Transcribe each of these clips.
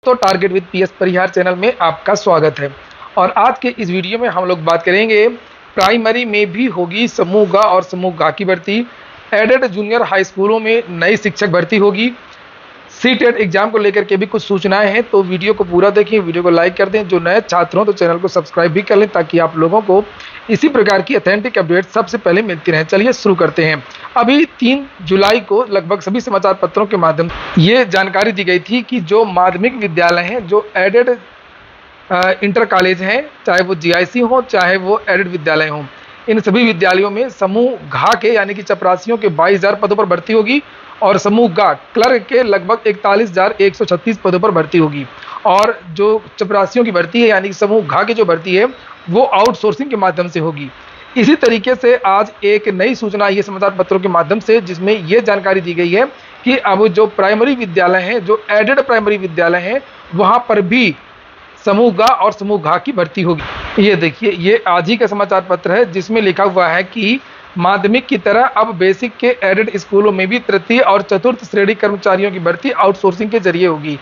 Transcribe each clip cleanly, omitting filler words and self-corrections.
दोस्तों, target with PS Parihar channel में आपका स्वागत है। और आज के इस वीडियो में हम लोग बात करेंगे प्राइमरी में भी होगी समूह ग और समूह गा की भर्ती। एडेड जूनियर हाई स्कूलों में नई शिक्षक भर्ती होगी। सीटेट एग्जाम को लेकर के भी कुछ सूचनाएं हैं, तो वीडियो को पूरा देखें, वीडियो को लाइक कर दें। जो नए छात्र हों तो चैनल को सब्सक्राइब भी कर लें ताकि आप लोगों को इसी प्रकार की ऑथेंटिक अपडेट सबसे पहले मिलती रहे। चलिए शुरू करते हैं। अभी 3 जुलाई को लगभग सभी समाचार पत्रों के माध्यम से ये जानकारी दी गई थी कि जो माध्यमिक विद्यालय हैं, जो एडेड इंटर कॉलेज हैं, चाहे वो जीआईसी हो चाहे वो एडेड विद्यालय हों, इन सभी विद्यालयों में समूह घा के यानी कि चपरासियों के 22,000 पदों पर भर्ती होगी और समूह गा क्लर्क के लगभग 41,136 पदों पर भर्ती होगी। और जो चपरासियों की भर्ती है यानी कि समूह घा की जो भर्ती है वो आउटसोर्सिंग के माध्यम से होगी। इसी तरीके से आज एक नई सूचना ये समाचार पत्रों के माध्यम से जिसमें ये जानकारी दी गई है कि अब जो प्राइमरी विद्यालय हैं, जो एडेड प्राइमरी विद्यालय हैं, वहाँ पर भी समूह गा और समूह घा की भर्ती होगी। ये देखिए, ये आज ही का समाचार पत्र है जिसमें लिखा हुआ है कि माध्यमिक की तरह अब बेसिक के एडेड स्कूलों में भी तृतीय और चतुर्थ श्रेणी कर्मचारियों की भर्ती आउटसोर्सिंग के जरिए होगी।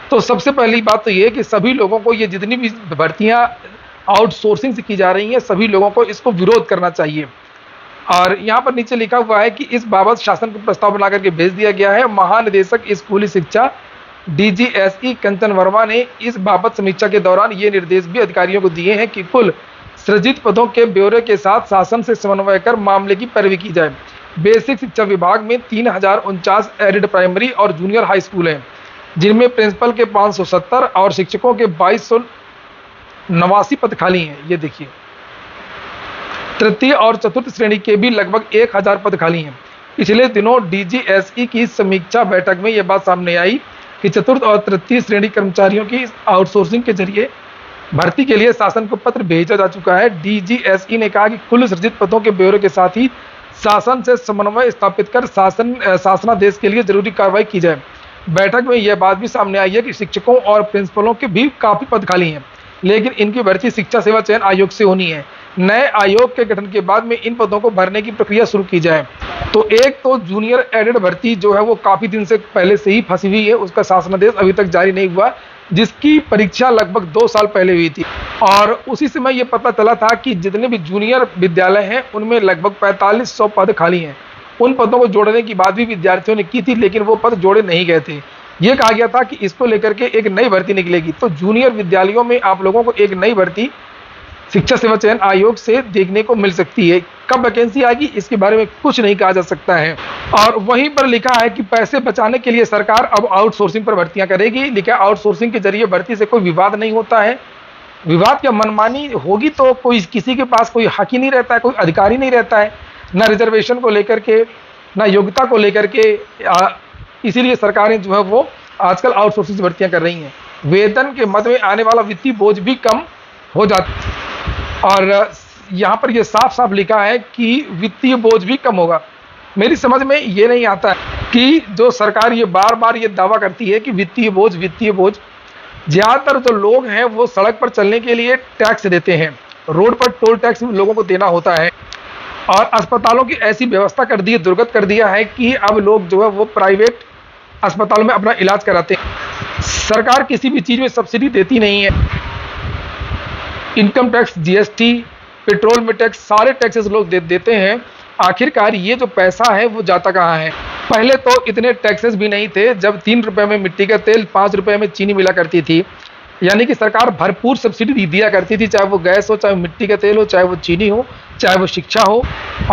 तो सबसे पहली बात तो ये कि सभी लोगों को ये जितनी भी भर्तियां आउटसोर्सिंग से की जा रही हैं, सभी लोगों को इसको विरोध करना चाहिए। और यहाँ पर नीचे लिखा हुआ है कि इस बाबत शासन को प्रस्ताव बना करके भेज दिया गया है। महानिदेशक स्कूली शिक्षा डीजीएसई कंचन वर्मा ने इस बाबत समीक्षा के दौरान ये निर्देश भी अधिकारियों को दिए हैं कि कुल सृजित पदों के ब्यौरे के साथ शासन से समन्वय कर मामले की पैरवी की जाए। बेसिक शिक्षा विभाग में 3049 एडेड प्राइमरी और जूनियर हाई स्कूल हैं, जिनमें प्रिंसिपल के 570 और शिक्षकों के 2289 पद खाली हैं। ये देखिए, तृतीय और चतुर्थ श्रेणी के भी लगभग 1000 पद खाली हैं। पिछले दिनों डीजीएसई की समीक्षा बैठक में यह बात सामने आई कि चतुर्थ और तृतीय श्रेणी कर्मचारियों की आउटसोर्सिंग के जरिए भर्ती के लिए शासन को पत्र भेजा जा चुका है। डीजीएसई ने कहा कि कुल सृजित पदों के ब्यौरे के साथ ही शासन से समन्वय स्थापित कर शासनादेश के लिए जरूरी कार्रवाई की जाए। बैठक में यह बात भी सामने आई है कि शिक्षकों और प्रिंसिपलों के भी काफी पद खाली हैं, लेकिन इनकी भर्ती शिक्षा सेवा चयन आयोग से होनी है। नए आयोग के गठन के बाद में इन पदों को भरने की प्रक्रिया शुरू की जाए। तो एक तो जूनियर एडेड भर्ती जो है वो काफी दिन से पहले से ही फंसी हुई है, उसका शासनादेश अभी तक जारी नहीं हुआ, जिसकी परीक्षा लगभग 2 साल पहले हुई थी। और उसी समय ये पता चला था कि जितने भी जूनियर विद्यालय हैं उनमें लगभग 4500 पद खाली हैं। उन पदों को जोड़ने की बात भी विद्यार्थियों ने की थी, लेकिन वो पद जोड़े नहीं गए थे। ये कहा गया था कि इसको लेकर के एक नई भर्ती निकलेगी। तो जूनियर विद्यालयों में आप लोगों को एक नई भर्ती शिक्षा सेवा चयन आयोग से देखने को मिल सकती है। कब वैकेंसी आएगी इसके बारे में कुछ नहीं कहा जा सकता है। और वहीं पर लिखा है कि पैसे बचाने के लिए सरकार अब आउटसोर्सिंग पर भर्तियां करेगी। लिखा है आउटसोर्सिंग के जरिए भर्ती से कोई विवाद नहीं होता है। विवाद क्या, मनमानी होगी तो कोई किसी के पास कोई हक ही नहीं रहता है, कोई अधिकार ही नहीं रहता है, ना रिजर्वेशन को लेकर के, ना योग्यता को लेकर के। इसीलिए सरकारें जो है वो आजकल आउटसोर्सिंग से भर्तियां कर रही हैं। वेतन के मद में आने वाला वित्तीय बोझ भी कम हो जाता है। और यहाँ पर यह साफ साफ लिखा है कि वित्तीय बोझ भी कम होगा। मेरी समझ में ये नहीं आता है कि जो सरकार ये बार बार ये दावा करती है कि वित्तीय बोझ, ज़्यादातर जो लोग हैं वो सड़क पर चलने के लिए टैक्स देते हैं, रोड पर टोल टैक्स लोगों को देना होता है। और अस्पतालों की ऐसी व्यवस्था कर दी है, दुर्गत कर दिया है कि अब लोग जो है वो प्राइवेट अस्पतालों में अपना इलाज कराते हैं। सरकार किसी भी चीज़ में सब्सिडी देती नहीं है। इनकम टैक्स, जीएसटी, पेट्रोल में टैक्स, सारे टैक्सेस लोग देते हैं। आखिरकार ये जो पैसा है वो जाता कहाँ है? पहले तो इतने टैक्सेस भी नहीं थे, जब 3 रुपए में मिट्टी का तेल, 5 रुपए में चीनी मिला करती थी। यानी कि सरकार भरपूर सब्सिडी दिया करती थी, चाहे वो गैस हो, चाहे मिट्टी का तेल हो, चाहे वो चीनी हो, चाहे वो शिक्षा हो।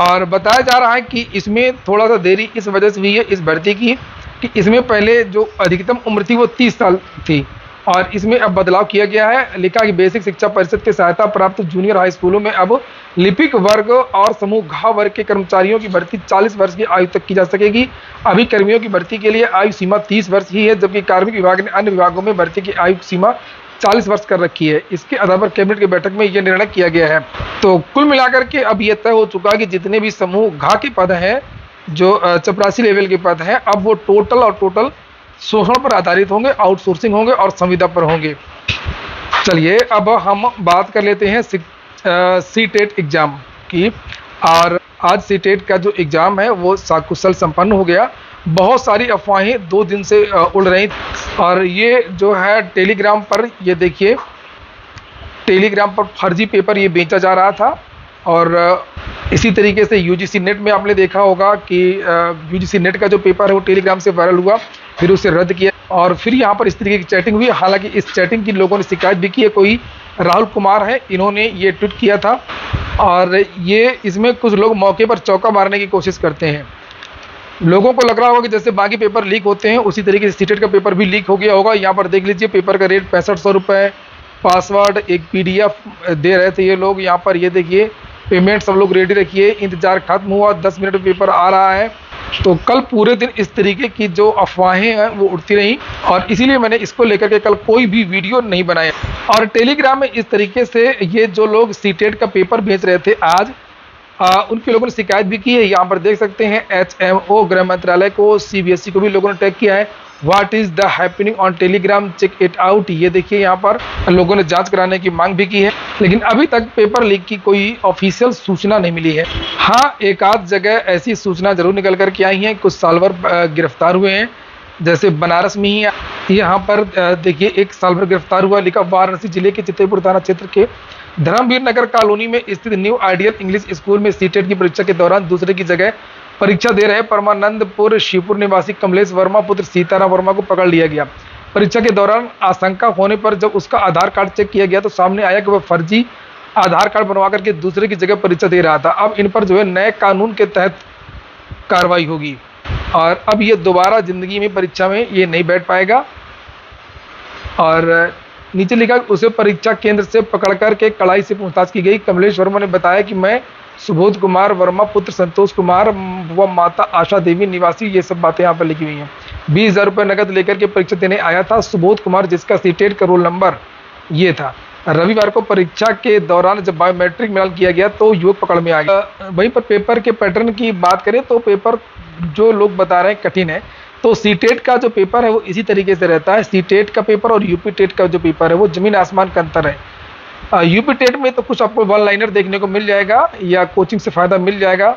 और बताया जा रहा है कि इसमें थोड़ा सा देरी इस वजह से हुई है इस भर्ती की कि इसमें पहले जो अधिकतम उम्र थी वो 30 साल थी और इसमें अब बदलाव किया गया है। लिखा कि बेसिक शिक्षा परिषद की सहायता प्राप्त जूनियर हाई स्कूलों में अब लिपिक वर्ग और समूह घ वर्ग के कर्मचारियों की भर्ती 40 वर्ष की आयु तक की जा सकेगी। अभी कर्मियों की भर्ती के लिए आयु सीमा 30 वर्ष ही है, जबकि कार्मिक विभाग ने अन्य विभागों में भर्ती की आयु सीमा 40 वर्ष कर रखी है। इसके आधार पर कैबिनेट की बैठक में यह निर्णय किया गया है। तो कुल मिलाकर के अब यह तय हो चुका है कि जितने भी समूह घ के पद हैं, जो चपरासी लेवल के पद हैं, अब वो टोटल शोषण पर आधारित होंगे, आउटसोर्सिंग होंगे और संविदा पर होंगे। चलिए अब हम बात कर लेते हैं सीटेट एग्जाम की। और आज सीटेट का जो एग्जाम है वो सकुशल संपन्न हो गया बहुत सारी अफवाहें 2 दिन से उड़ रही और ये जो है टेलीग्राम पर, ये देखिए टेलीग्राम पर फर्जी पेपर ये बेचा जा रहा था। और इसी तरीके से यूजीसी नेट में आपने देखा होगा कि यूजीसी नेट का जो पेपर है वो टेलीग्राम से वायरल हुआ, फिर उसे रद्द किया और फिर यहाँ पर इस तरीके की चैटिंग हुई। हालांकि इस चैटिंग की लोगों ने शिकायत भी की है। कोई राहुल कुमार है, इन्होंने ये ट्वीट किया था और ये इसमें कुछ लोग मौके पर चौका मारने की कोशिश करते हैं। लोगों को लग रहा होगा कि जैसे बाकी पेपर लीक होते हैं उसी तरीके से सीटेट का पेपर भी लीक हो गया होगा। यहाँ पर देख लीजिए, पेपर का रेट 6500 रुपये, पासवर्ड, एक पीडीएफ दे रहे थे ये लोग। यहाँ पर ये देखिए पेमेंट सब लोग रेडी रखिए, इंतजार खत्म हुआ, 10 मिनट में पेपर आ रहा है। तो कल पूरे दिन इस तरीके की जो अफवाहें हैं वो उड़ती रहीं और इसीलिए मैंने इसको लेकर के कल कोई भी वीडियो नहीं बनाया। और टेलीग्राम में इस तरीके से ये जो लोग सीटेट का पेपर भेज रहे थे आज, उनके लोगों ने शिकायत भी की है। यहाँ पर देख सकते हैं HMO गृह मंत्रालय को, CBSE को भी लोगों ने टैग किया है। What is the happening on Telegram, check it out. ये देखिए यहाँ पर लोगों ने जांच कराने की मांग भी की है, लेकिन अभी तक पेपर लीक की कोई ऑफिशियल सूचना नहीं मिली है। हाँ, एक आध जगह ऐसी सूचना जरूर निकल कर के आई हैं, कुछ सालभर गिरफ्तार हुए हैं। जैसे बनारस में ही यहाँ पर देखिए एक सालभर गिरफ्तार हुआ, लिखा वाराणसी जिले के चित्तौड़गढ़ थाना क्षेत्र के धर्मवीर नगर कॉलोनी में स्थित न्यू आइडियल इंग्लिश स्कूल में सीटेट की परीक्षा के दौरान दूसरे की जगह परीक्षा दे रहे परमानंदपुर शिवपुर निवासी कमलेश वर्मा पुत्र सीताराम वर्मा को पकड़ लिया गया। परीक्षा के दौरान आशंका होने पर जब उसका आधार कार्ड चेक किया गया तो सामने आया कि वह फर्जी आधार कार्ड बनवा करके दूसरे की जगह परीक्षा दे रहा था। अब इन पर जो है नए कानून के तहत कार्रवाई होगी और अब ये दोबारा जिंदगी में परीक्षा में ये नहीं बैठ पाएगा। और नीचे लिखा उसे परीक्षा केंद्र से पकड़कर के कड़ाई से पूछताछ की गई। कमलेश वर्मा ने बताया कि मैं सुबोध कुमार वर्मा पुत्र संतोष कुमार व माता आशा देवी निवासी, ये सब बातें यहाँ पर लिखी हुई हैं। 20,000 रुपये नकद लेकर के परीक्षा देने आया था सुबोध कुमार, जिसका सीटेट का रोल नंबर ये था। रविवार को परीक्षा के दौरान जब बायोमेट्रिक मिलान किया गया तो युवक पकड़ में आ गया। वहीं पर पेपर के पैटर्न की बात करें तो पेपर जो लोग बता रहे हैं कठिन है, तो सीटेट का जो पेपर है वो इसी तरीके से रहता है। सीटेट का पेपर और यूपी टेट का जो पेपर है वो जमीन आसमान का अंतर है। यूपी टेट में तो कुछ आपको वन लाइनर देखने को मिल जाएगा या कोचिंग से फ़ायदा मिल जाएगा,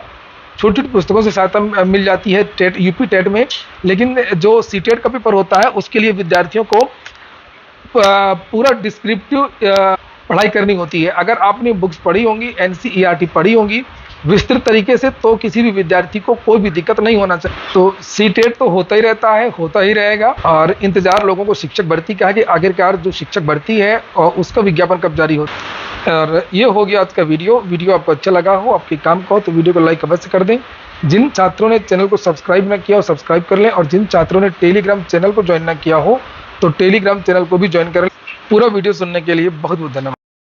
छोटी छोटी पुस्तकों से सहायता मिल जाती है टेट यूपी टेट में। लेकिन जो सीटेट का पेपर होता है उसके लिए विद्यार्थियों को पूरा डिस्क्रिप्टिव पढ़ाई करनी होती है। अगर आपने बुक्स पढ़ी होंगी, NCERT पढ़ी होंगी विस्तृत तरीके से, तो किसी भी विद्यार्थी को कोई भी दिक्कत नहीं होना चाहिए। तो सीटेट तो होता ही रहता है, होता ही रहेगा और इंतजार लोगों को शिक्षक भर्ती का है कि आखिरकार जो शिक्षक भर्ती है और उसका विज्ञापन कब जारी होता है। और ये हो गया आज का वीडियो आपको अच्छा लगा हो, आपके काम का हो तो वीडियो को लाइक अवश्य कर दें। जिन छात्रों ने चैनल को सब्सक्राइब न किया हो सब्सक्राइब कर लें और जिन छात्रों ने टेलीग्राम चैनल को ज्वाइन न किया हो तो टेलीग्राम चैनल को भी ज्वाइन कर लें। पूरा वीडियो सुनने के लिए बहुत बहुत धन्यवाद।